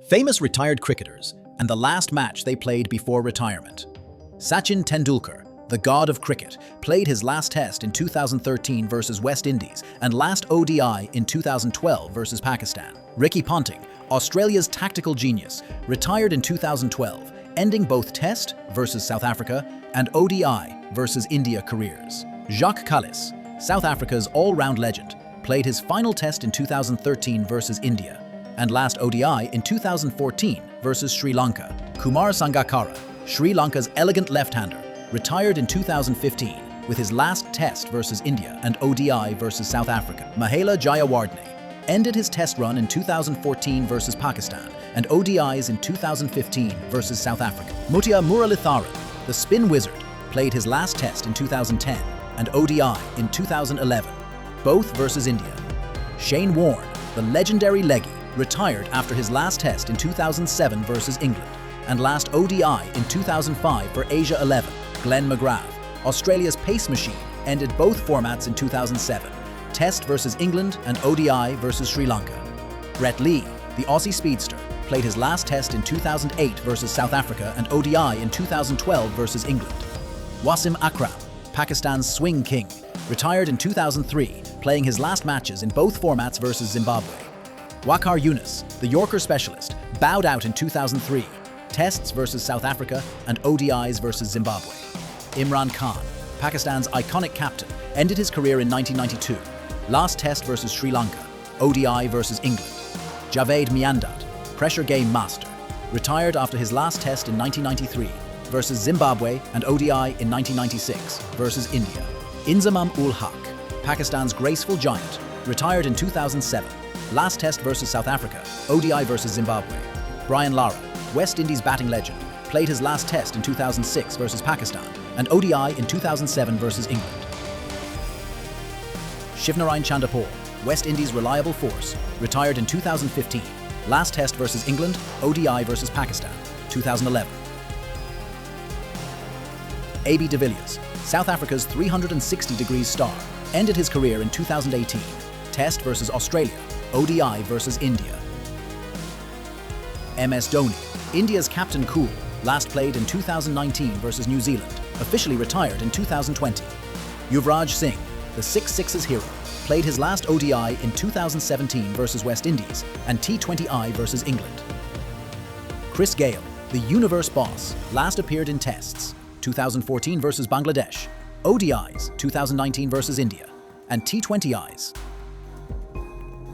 Famous retired cricketers and the last match they played before retirement. Sachin Tendulkar, the god of cricket, played his last test in 2013 versus West Indies and last ODI in 2012 versus Pakistan. Ricky Ponting, Australia's tactical genius, retired in 2012, ending both Test versus South Africa and ODI versus India careers. Jacques Kallis, South Africa's all-round legend, played his final test in 2013 versus India and last ODI in 2014 versus Sri Lanka. Kumar Sangakkara, Sri Lanka's elegant left-hander, retired in 2015 with his last test versus India and ODI versus South Africa. Mahela Jayawardene ended his test run in 2014 versus Pakistan and ODIs in 2015 versus South Africa. Muttiah Muralitharan, the spin wizard, played his last test in 2010 and ODI in 2011, both versus India. Shane Warne, the legendary leggy, retired after his last test in 2007 versus England and last ODI in 2005 for Asia 11. Glenn McGrath, Australia's pace machine, ended both formats in 2007, Test versus England and ODI versus Sri Lanka. Brett Lee, the Aussie speedster, played his last test in 2008 versus South Africa and ODI in 2012 versus England. Wasim Akram, Pakistan's swing king, retired in 2003, playing his last matches in both formats versus Zimbabwe. Waqar Younis, the Yorker specialist, bowed out in 2003, Tests versus South Africa and ODIs versus Zimbabwe. Imran Khan, Pakistan's iconic captain, ended his career in 1992, last Test versus Sri Lanka, ODI versus England. Javed Miandad, pressure game master, retired after his last Test in 1993 versus Zimbabwe and ODI in 1996 versus India. Inzamam ul Haq, Pakistan's graceful giant, retired in 2007, last Test versus South Africa, ODI versus Zimbabwe. Brian Lara, West Indies batting legend, played his last test in 2006 versus Pakistan and ODI in 2007 versus England. Shivnarine Chanderpaul, West Indies reliable force, retired in 2015, last test versus England, ODI versus Pakistan, 2011. A.B. de Villiers, South Africa's 360 degrees star, ended his career in 2018, Test versus Australia, ODI versus India. MS Dhoni, India's captain cool, last played in 2019 versus New Zealand, officially retired in 2020. Yuvraj Singh, the 6-6's hero, played his last ODI in 2017 versus West Indies and T20I versus England. Chris Gayle, the universe boss, last appeared in Tests, 2014 versus Bangladesh, ODIs 2019 versus India, and T20Is